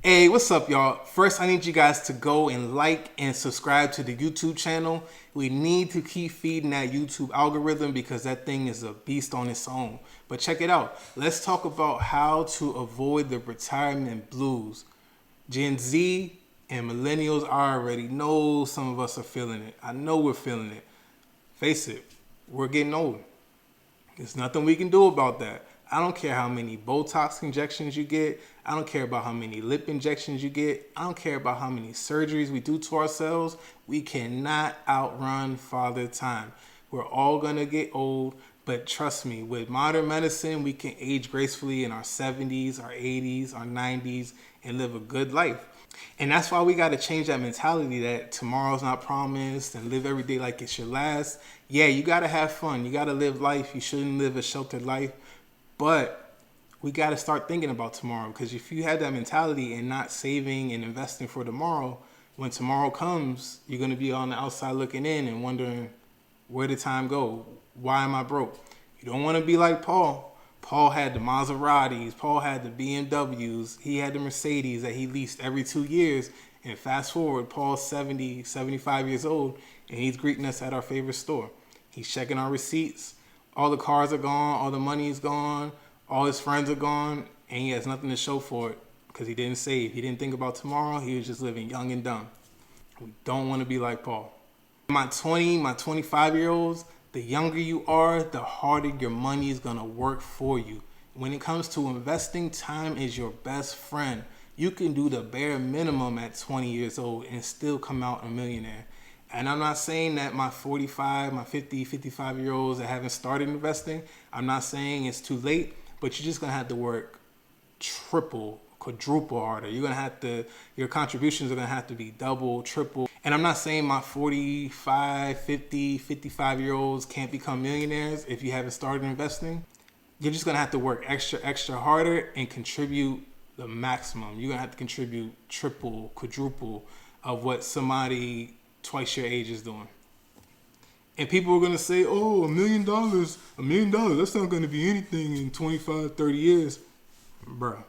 Hey, what's up, y'all? First, I need you guys to go and like and subscribe to the YouTube channel. We need to keep feeding that YouTube algorithm because that thing is a beast on its own. But check it out. Let's talk about how to avoid the retirement blues. Gen Z and millennials, I already know some of us are feeling it. I know we're feeling it. Face it, we're getting old. There's nothing we can do about that. I don't care how many Botox injections you get. I don't care about how many lip injections you get. I don't care about how many surgeries we do to ourselves. We cannot outrun Father Time. We're all going to get old, but trust me, with modern medicine, we can age gracefully in our 70s, our 80s, our 90s, and live a good life. And that's why we got to change that mentality that tomorrow's not promised and live every day like it should last. Yeah, you got to have fun. You got to live life. You shouldn't live a sheltered life. But we got to start thinking about tomorrow, because if you have that mentality and not saving and investing for tomorrow, when tomorrow comes, you're going to be on the outside looking in and wondering, where did time go? Why am I broke? You don't want to be like Paul. Paul had the Maseratis. Paul had the BMWs. He had the Mercedes that he leased every 2 years. And fast forward, Paul's 70, 75 years old, and he's greeting us at our favorite store. He's checking our receipts. All the cars are gone. All the money is gone. All his friends are gone. And he has nothing to show for it because he didn't save. He didn't think about tomorrow. He was just living young and dumb. We don't want to be like Paul. My 25-year-olds, the younger you are, the harder your money is going to work for you. When it comes to investing, time is your best friend. You can do the bare minimum at 20 years old and still come out a millionaire. And I'm not saying that my 45, my 50, 55-year-olds that haven't started investing, I'm not saying it's too late, but you're just going to have to work triple, quadruple harder. You're going to have to, your contributions are going to have to be double, triple. And I'm not saying my 45, 50, 55-year-olds can't become millionaires if you haven't started investing. You're just going to have to work extra harder and contribute the maximum. You're going to have to contribute triple, quadruple of what somebody twice your age is doing. And people are going to say, oh, $1 million, that's not going to be anything in 25, 30 years. Bruh,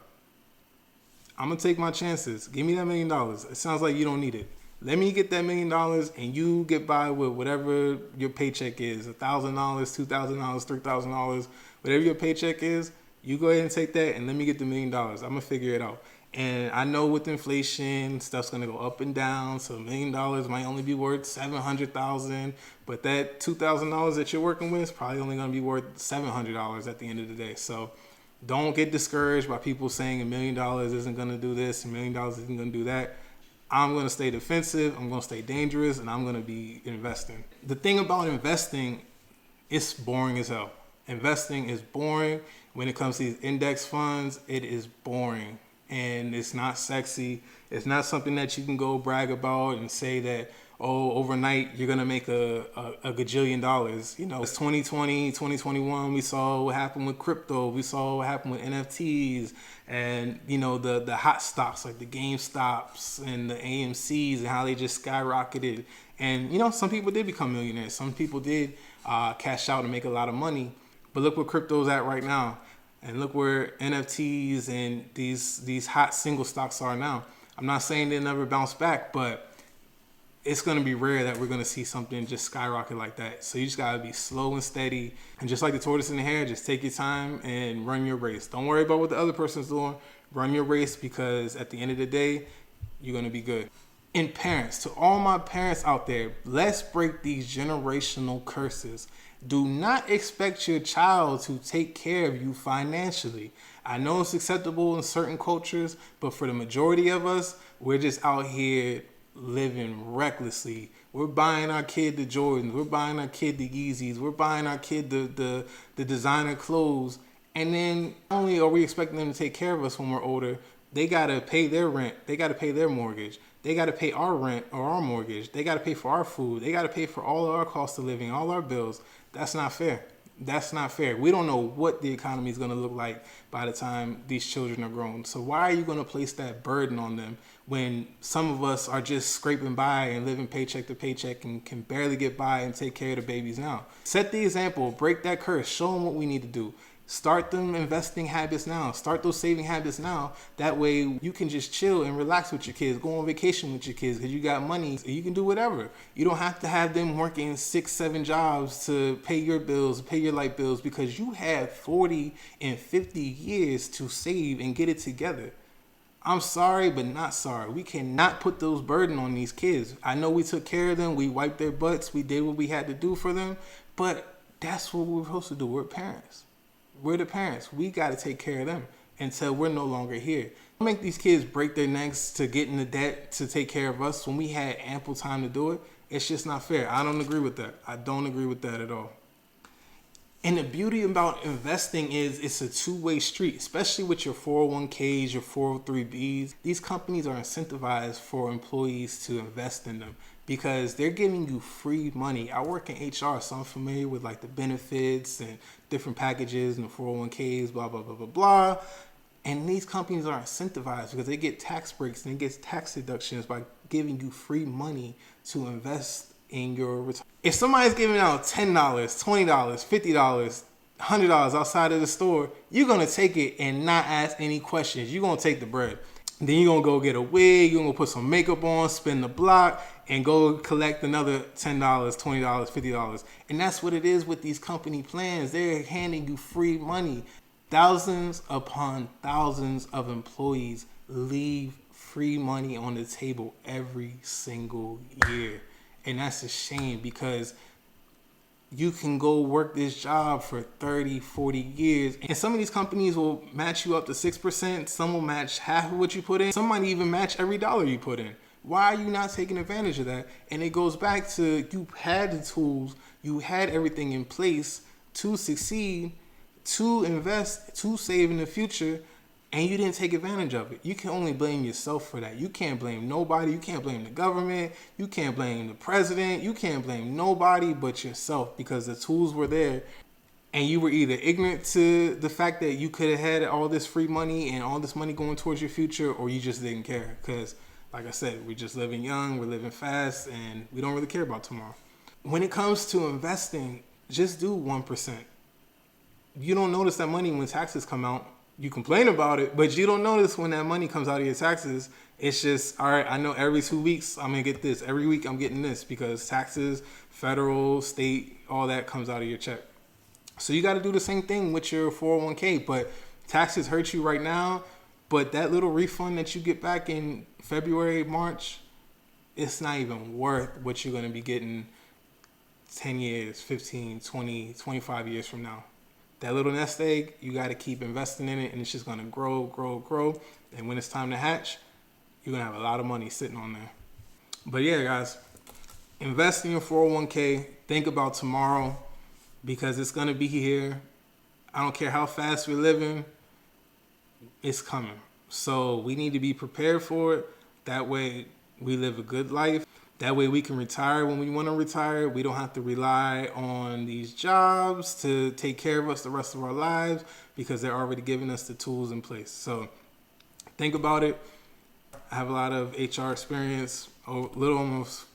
I'm going to take my chances. Give me that $1 million. It sounds like you don't need it. Let me get that $1 million and you get by with whatever your paycheck is, $1,000, $2,000, $3,000, whatever your paycheck is. You go ahead and take that and let me get the $1 million. I'm going to figure it out. And I know with inflation, stuff's going to go up and down. So $1 million might only be worth $700,000. But that $2,000 that you're working with is probably only going to be worth $700 at the end of the day. So don't get discouraged by people saying $1 million isn't going to do this, $1 million isn't going to do that. I'm going to stay defensive, I'm going to stay dangerous, and I'm going to be investing. The thing about investing, it's boring as hell. Investing is boring. When it comes to these index funds, it is boring. And it's not sexy. It's not something that you can go brag about and say that, oh, overnight you're going to make a gajillion dollars. You know, it's 2020, 2021. We saw what happened with crypto. We saw what happened with NFTs and, you know, the hot stocks like the GameStops and the AMCs and how they just skyrocketed. And, you know, some people did become millionaires. Some people did cash out and make a lot of money. But look where crypto's at right now. And look where NFTs and these hot single stocks are now. I'm not saying they'll never bounce back, but it's going to be rare that we're going to see something just skyrocket like that. So you just got to be slow and steady. And just like the tortoise in the hare, just take your time and run your race. Don't worry about what the other person's doing. Run your race, because at the end of the day, you're going to be good. And parents, to all my parents out there, let's break these generational curses. Do not expect your child to take care of you financially. I know it's acceptable in certain cultures, but for the majority of us, we're just out here living recklessly. We're buying our kid the Jordans. We're buying our kid the Yeezys. We're buying our kid the designer clothes. And then not only are we expecting them to take care of us when we're older, they got to pay their rent. They got to pay their mortgage. They got to pay our rent or our mortgage. They got to pay for our food. They got to pay for all of our costs of living, all our bills. That's not fair. That's not fair. We don't know what the economy is going to look like by the time these children are grown. So why are you going to place that burden on them when some of us are just scraping by and living paycheck to paycheck and can barely get by and take care of the babies now? Set the example. Break that curse. Show them what we need to do. Start them investing habits now. Start those saving habits now. That way you can just chill and relax with your kids. Go on vacation with your kids because you got money. You can do whatever. You don't have to have them working 6, 7 jobs to pay your bills, pay your light bills, because you have 40 and 50 years to save and get it together. I'm sorry, but not sorry. We cannot put those burden on these kids. I know we took care of them. We wiped their butts. We did what we had to do for them. But that's what we're supposed to do. We're parents. We're the parents. We got to take care of them until we're no longer here. Don't make these kids break their necks to get into debt to take care of us when we had ample time to do it. It's just not fair. I don't agree with that. I don't agree with that at all. And the beauty about investing is it's a two-way street, especially with your 401ks, your 403bs. These companies are incentivized for employees to invest in them because they're giving you free money. I work in HR, so I'm familiar with like the benefits and different packages and the 401ks, blah, blah, blah, blah, blah. And these companies are incentivized because they get tax breaks and they get tax deductions by giving you free money to invest in your retirement. If somebody's giving out $10, $20, $50, $100 outside of the store, you're going to take it and not ask any questions. You're going to take the bread. Then you're going to go get a wig, you're going to put some makeup on, spin the block, and go collect another $10, $20, $50. And that's what it is with these company plans. They're handing you free money. Thousands upon thousands of employees leave free money on the table every single year. And that's a shame because you can go work this job for 30, 40 years. And some of these companies will match you up to 6%. Some will match half of what you put in. Some might even match every dollar you put in. Why are you not taking advantage of that? And it goes back to you had the tools, you had everything in place to succeed, to invest, to save in the future, and you didn't take advantage of it. You can only blame yourself for that. You can't blame nobody. You can't blame the government. You can't blame the president. You can't blame nobody but yourself because the tools were there and you were either ignorant to the fact that you could have had all this free money and all this money going towards your future, or you just didn't care because, like I said, we're just living young, we're living fast, and we don't really care about tomorrow. When it comes to investing, just do 1%. You don't notice that money when taxes come out. You complain about it, but you don't notice when that money comes out of your taxes. It's just, all right, I know every 2 weeks I'm going to get this. Every week I'm getting this because taxes, federal, state, all that comes out of your check. So you got to do the same thing with your 401k, but taxes hurt you right now. But that little refund that you get back in February, March, it's not even worth what you're going to be getting 10 years, 15, 20, 25 years from now. That little nest egg, you got to keep investing in it, and it's just going to grow, grow, grow. And when it's time to hatch, you're going to have a lot of money sitting on there. But yeah, guys, invest in your 401k. Think about tomorrow because it's going to be here. I don't care how fast we're living. It's coming. So we need to be prepared for it. That way we live a good life. That way we can retire when we want to retire. We don't have to rely on these jobs to take care of us the rest of our lives because they're already giving us the tools in place. So think about it. I have a lot of HR experience, almost,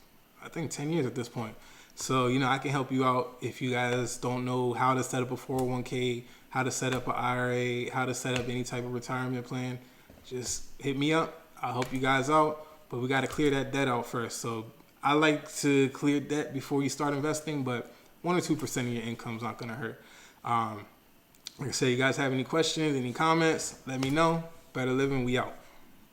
I think 10 years at this point. So, I can help you out if you guys don't know how to set up a 401k, how to set up an IRA, how to set up any type of retirement plan. Just hit me up. I'll help you guys out. But we got to clear that debt out first. So I like to clear debt before you start investing, but 1 or 2% of your income is not going to hurt. Like I said, you guys have any questions, any comments, let me know. Better Living, we out.